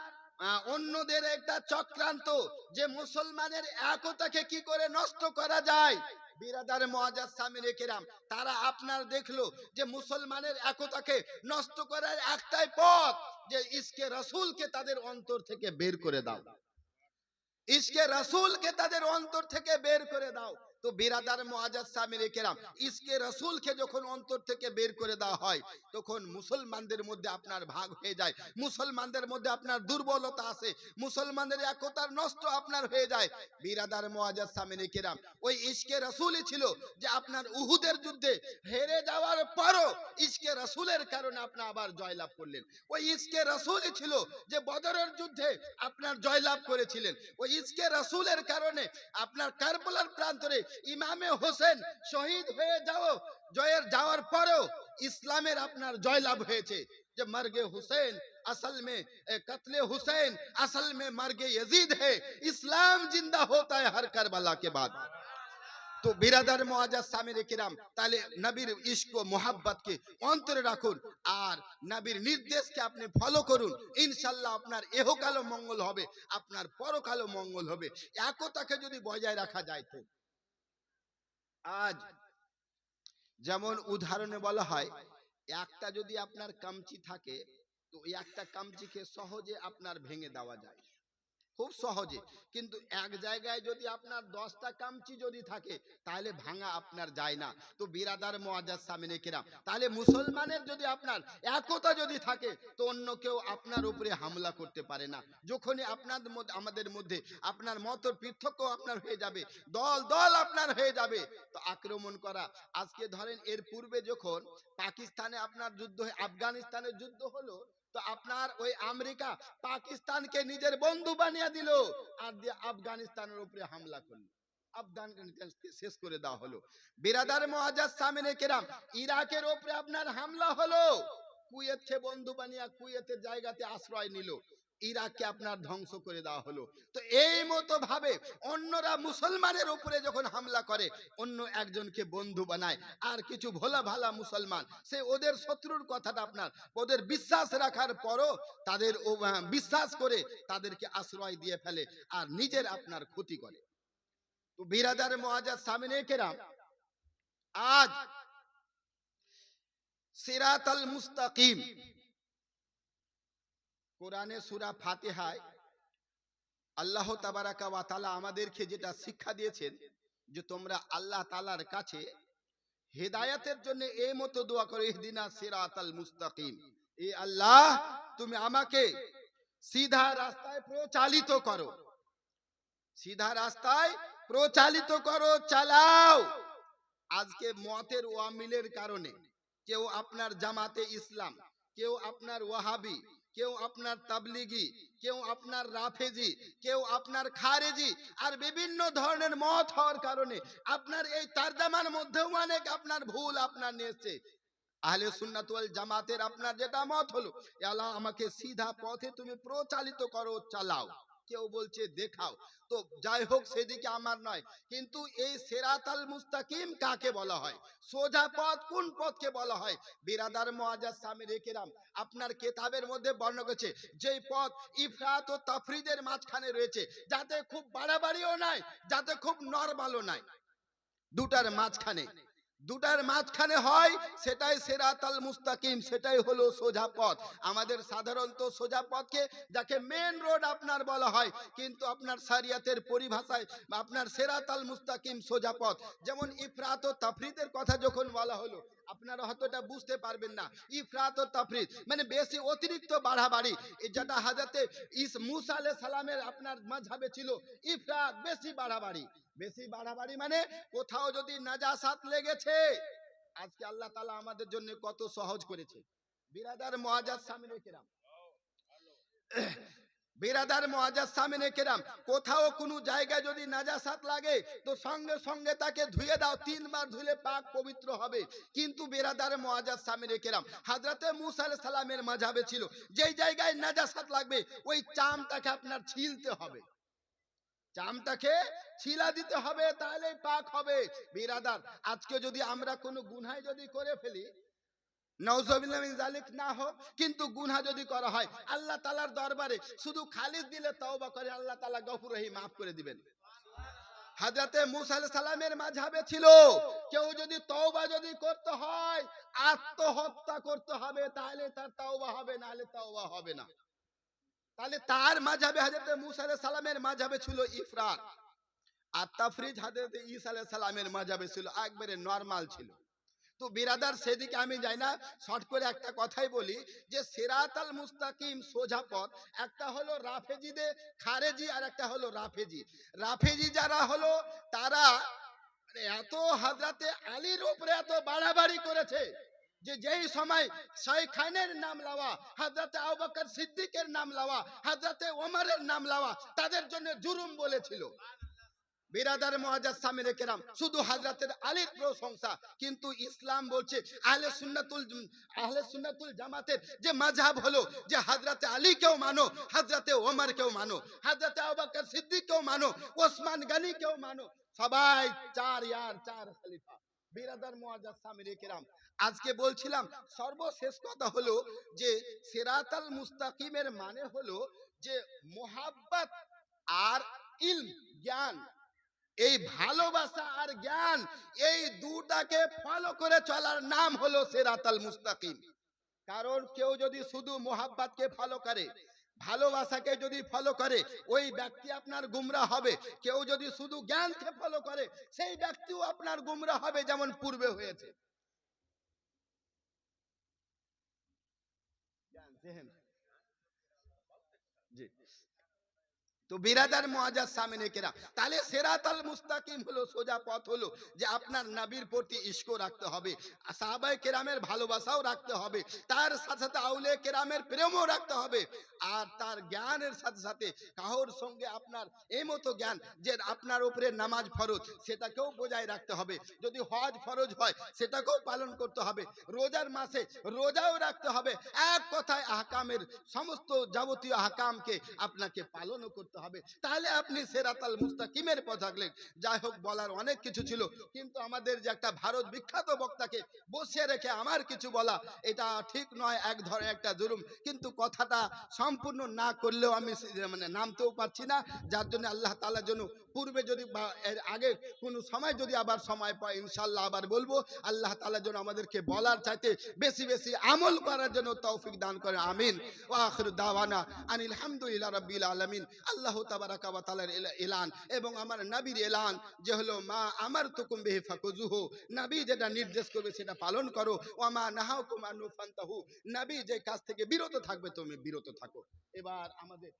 Speaker 1: অন্যদের একটা চক্রান্ত, যে মুসলমানের একতাকে কি করে নষ্ট করা যায়। বিরাদার মুআজ্জাজ সামিনে কেরাম, তারা আপনার দেখলো যে মুসলমানের একতাকে নষ্ট করার একটাই পথ, যে ইশকে রাসূলকে তাদের অন্তর থেকে বের করে দাও, ইশকে রাসূলকে তাদের অন্তর থেকে বের করে দাও। তো বিরাদার মুআজ্জাজ সামিনে কেরাম, ইশকে রাসূলকে যখন অন্তর থেকে বের করে দেওয়া হয়, তখন মুসলমানদের মধ্যে আপনার ভাগ হয়ে যায়, মুসলমানদের মধ্যে আপনার দুর্বলতা আসে, মুসলমানদের একতার নষ্ট আপনার হয়ে যায়। বিরাদার মুআজ্জাজ সামিনে কেরাম, ওই ইশকে রাসূলই ছিল যে আপনার উহুদের যুদ্ধে হেরে যাওয়ার পরও ইশকে রাসূলের কারণে আপনি আবার জয়লাভ করলেন। ওই ইশকে রাসূলই ছিল যে বদরের যুদ্ধে আপনার জয়লাভ করেছিলেন। ওই ইশকে রাসূলের কারণে আপনার কারবালার প্রান্তরে ইমামে হোসেন শহীদ হয়ে যাওয়ার পরেও ইসলামের আপনার জয়লাভ হয়েছে। যে মর্গে হুসैन असल में कत्ले हुसैन असल में मर्गे यजीद है, इस्लाम जिंदा होता है हर करबला के बाद। তো বিরাদার মুআজ্জাজ সামিনে কিরাম, তাহলে নবীর ইশক ও মোহাব্বতকে অন্তরে রাখুন আর নবীর নির্দেশকে আপনি ফলো করুন, ইনশাআল্লাহ আপনার ইহকালও মঙ্গল হবে, আপনার পরকালও মঙ্গল হবে। একতাকে যদি বজায় রাখা যায়। তো আজ যেমন উদাহরণে বলা হয়, একটা যদি আপনার কামচি থাকে, তো ওই একটা কামচিকে সহজে আপনার ভেঙে দেওয়া যায়, খুব সহজে। কিন্তু এক জায়গায় যদি আপনার 10টা কামচি যদি থাকে, তাহলে ভাঙা আপনার যায় না। তো বিরাদার মুআজ্জাজ সামিনে কিরাম, তাহলে মুসলমানের যদি আপনার একতা যদি থাকে, তো অন্য কেউ আপনার উপরে হামলা করতে পারে না। যখনই আপনার মধ্যে আমাদের মধ্যে আপনার মতের পৃথক্য আপনার হয়ে যাবে, দল দল আপনার হয়ে যাবে, তো আক্রমণ করা। আজকে ধরেন এর পূর্বে যখন পাকিস্তানে আপনার যুদ্ধ, আফগানিস্তানের যুদ্ধ হলো, তো আপনার ওই আমেরিকা পাকিস্তানকে নিজের বন্ধু বানিয়ে দিল, আর দিয়ে আফগানিস্তানের উপরে হামলা করলো, আফগানিস্তানকে শেষ করে দেওয়া হলো। বিরাদার মুআজ্জাজ সামিনে কেরাম, ইরাকের উপরে আপনার হামলা হলো, কুয়েতকে বন্ধু বানিয়ে কুয়েতের জায়গাতে আশ্রয় নিল, ইরাককে আপনার ধ্বংস করে দেওয়া হলো। তো এই মতো ভাবে অন্যরা মুসলমানের উপরে যখন হামলা করে, অন্য একজনকে বন্ধু বানায়, আর কিছু ভোলা ভালা মুসলমান সে ওদের শত্রুর কথাটা আপনার ওদের বিশ্বাস রাখার পরও তাদের বিশ্বাস করে তাদেরকে আশ্রয় দিয়ে ফেলে আর নিজের আপনার ক্ষতি করে। তো বিরাদার মুআজ্জাজ সামিনে কেরাম, আজ সিরাতাল মুস্তাকিম কোরআনে সূরা ফাতিহায় আল্লাহ তাবারাকা ওয়া তাআলা আমাদেরকে যেটা শিক্ষা দিয়েছেন, যে তোমরা আল্লাহ তাআলার কাছে হেদায়েতের জন্য এই মতো দোয়া করো, ইহদিনা সিরাতাল মুস্তাকিম, এ আল্লাহ তুমি আমাকে সিধা রাস্তায় প্রচালিত করো, সিধা রাস্তায় প্রচালিত করো, চালাও। আজকে মতের ওয়ামিলের কারণে কেউ আপনার জামাতে ইসলাম, কেউ আপনার ওয়াহাবি, কেউ আপনার তাবলিগি, কেউ আপনার রাফেজি, কেউ আপনার খারেজি, আর বিভিন্ন ধরনের মত হওয়ার কারণে আপনার এই তারজামার মধ্যেও অনেক আপনার ভুল আপনার নিয়েছে। আহলে সুন্নাত ওয়াল জামাতের আপনার যেটা মত হলো, আল্লাহ আমাকে সিধা পথে তুমি প্রচালিত করো, চালাও। কেউ বলছে দেখাও। তো যাই হোক, সেদিকে আমার নয়, কিন্তু এই সিরাতাল মুস্তাকিম কাকে বলা হয়, সোজা পথ কোন পথকে বলা হয়? বিরাদার মুআজ্জাজ সামিনে কেরাম, আপনার কেতাবের মধ্যে বর্ণনা করেছে যে পথ ইফরাত ও তাফরিদের মাঝখানে রয়েছে, যাতে খুব বাড়াবাড়িও নাই, যাতে খুব নরমালও নাই, দুটার মাঝখানে হয়, সেটাই সিরাতাল মুস্তাকিম, সেটাই হলো সোজা পথ। আমাদের সাধারণত সোজা পথকে যাকে মেন রোড আপনার বলা হয়, কিন্তু আপনার শরিয়তের পরিভাষায় আপনার সিরাতাল মুস্তাকিম সোজা পথ। যেমন ইফরাত ও তাফরিদের কথা যখন বলা হলো, আপনারা হয়তো এটা বুঝতে পারবেন না। ইফরাত ও তাফরিদ মানে বেশি অতিরিক্ত বাড়াবাড়ি, যেটা হযরতে মুসা আলাইহিস সালামের আপনার মাযহাবে ছিল ইফরাত, বেশি বাড়াবাড়ি। বেশি বাড়াবাড়ি মানে কোথাও যদি নাজাসাত লেগেছে, আজকে আল্লাহ তাআলা আমাদের জন্য কত সহজ করেছে। বিরাদার মুআজ্জাজ সামিনে কেরাম, বিরাদার মুআজ্জাজ সামিনে কেরাম, কোথাও কোনো জায়গায় যদি নাজাসাত লাগে তো সঙ্গে সঙ্গে তাকে ধুয়ে দাও, 3 বার ধুলে পাক পবিত্র হবে। কিন্তু বিরাদার মুআজ্জাজ সামিনে কেরাম, হযরতে মূসা আলাইহিস সালামের মাযহাবে ছিল যেই জায়গায় নাজাসাত লাগবে ওই চামটাকে আপনার ছিলতে হবে, চামটাকে ছিলা দিতে হবে, তাহলেই পাক হবে। বিরাদার, আজকে যদি আমরা কোনো গুনাহ যদি করে ফেলি, নাউজুবিল্লাহ মিন যালিক না হোক, কিন্তু গুনাহ যদি করা হয় আল্লাহ তাআলার দরবারে শুধু খালিদ দিলে তওবা করে আল্লাহ তাআলা গফুর রহিম মাফ করে দিবেন। হযরতে মূসা আলাইহিস সালামের মাযহাবে ছিল কেউ যদি তওবা যদি করতে হয় আত্মহত্যা করতে হবে, তাহলে তার তওবা হবে, না হলে তওবা হবে না। তাহলে তার মাযহাবে হযরতে মূসা আলাইহিস সালামের মাযহাবে ছিল ইফরাত, আর তাফরিজ হযরতে ঈসা আলাইহিস সালামের মাযহাবে ছিল একবারে নরমাল ছিল। তো বিরাদার সেদিকে আমি যাই না, শর্ট করে একটা কথাই বলি যে সিরাতাল মুস্তাকিম সোজা পথ, একটা হলো রাফেজিদে খারেজি আর একটা হলো রাফেজি। রাফেজি যারা হলো তারা মানে এত হযরতে আলীর উপরে এত বাড়াবাড়ি করেছে যে যেই সময় শাইখানের নাম লওয়া, হযরতে আবু বকর সিদ্দিকের নাম লওয়া, হযরতে ওমরের নাম লওয়া তাদের জন্য জুলুম বলেছিল। বিরাদার মুআজ্জাজ সামিনে কেরাম, শুধু হযরতে আলীর প্রশংসা, কিন্তু ইসলাম বলছে আহলে সুন্নাতুল জামাতের যে মাযহাব হলো যে হযরতে আলীকেও মানো, হযরতে ওমরকেও মানো, হযরতে আবু বকর সিদ্দিককেও মানো, ওসমান গনিকেও মানো, সবাই চার খলিফা। বিরাদার মুআজ্জাজ সামিনে কেরাম, আজকে বলছিলাম সর্বশেষ কথা হলো যে সিরাতাল মুস্তাকিমের মানে হলো যে মুহাব্বত আর ইলম জ্ঞান, এই ভালোবাসা আর জ্ঞান, এই দুটাকে ফলো করে চলার নাম হলো সিরাতাল মুস্তাকিম। কারণ কেউ যদি শুধু মোহাব্বতকে ফলো করে, ভালোবাসাকে যদি ফলো করে, ওই ব্যক্তি আপনার গুমরা হবে। কেউ যদি শুধু জ্ঞানকে ফলো করে সেই ব্যক্তিও আপনার গুমরা হবে, যেমন পূর্বে হয়েছে। জি। তো বিরাদার মুআজ্জাজ সামিনে কেরাম, তাহলে সিরাতাল মুস্তাকিম হলো সোজা পথ, হলো যে আপনার নবীর প্রতি ইশক রাখতে হবে, সাহাবায়ে কেরামের ভালোবাসাও রাখতে হবে, তার সাথে সাথে আউলিয়া কেরামের প্রেমও রাখতে হবে, আর তার জ্ঞানের সাথে সাথে কাহর সঙ্গে আপনার এই মতো জ্ঞান যে আপনার উপরে নামাজ ফরজ সেটাকেও বজায় রাখতে হবে, যদি হজ ফরজ হয় সেটাকেও পালন করতে হবে, রোজার মাসে রোজাও রাখতে হবে। এক কথায় আহকামের সমস্ত যাবতীয় আহকামকে আপনাকে পালনও করতে হবে, তাহলে আপনি সিরাতাল মুস্তাকিমের পথে থাকলেন। যাই হোক, বলার অনেক কিছু ছিল, কিন্তু আমাদের যে একটা ভারত বিখ্যাত বক্তাকে বসিয়ে রেখে আমার কিছু বলা এটা ঠিক নয়, এক ধরনের একটা জুলুম, কিন্তু কথাটা সম্পূর্ণ না করলেও আমি মানে নামতেও পারছি না, যার জন্য আল্লাহ তাআলা যেন পূর্বে যদি বা এর আগে কোনো সময় যদি আবার সময় পাই ইনশাআল্লাহ আবার বলবো। আল্লাহ তাআলা যেন আমাদেরকে বলার চাইতে বেশি বেশি আমল করার জন্য তৌফিক দান করে, আমিন। ওয়া আখিরু দাওয়ানা আনিল হামদুলিল্লাহি রাব্বিল আলামিন। আল্লাহ তাবারাকা ওয়া তাআলার এলান এবং আমার নবীর এলান যে হলো মা আমারতুকুম বিহি ফাকুজুহু, নবী যেটা নির্দেশ করবে সেটা পালন করো, ওয়া মা নাহাকুম আনহু ফান্তাহু, নবী যে কাজ থেকে বিরত থাকবে তুমি বিরত থাকো। এবার আমাদের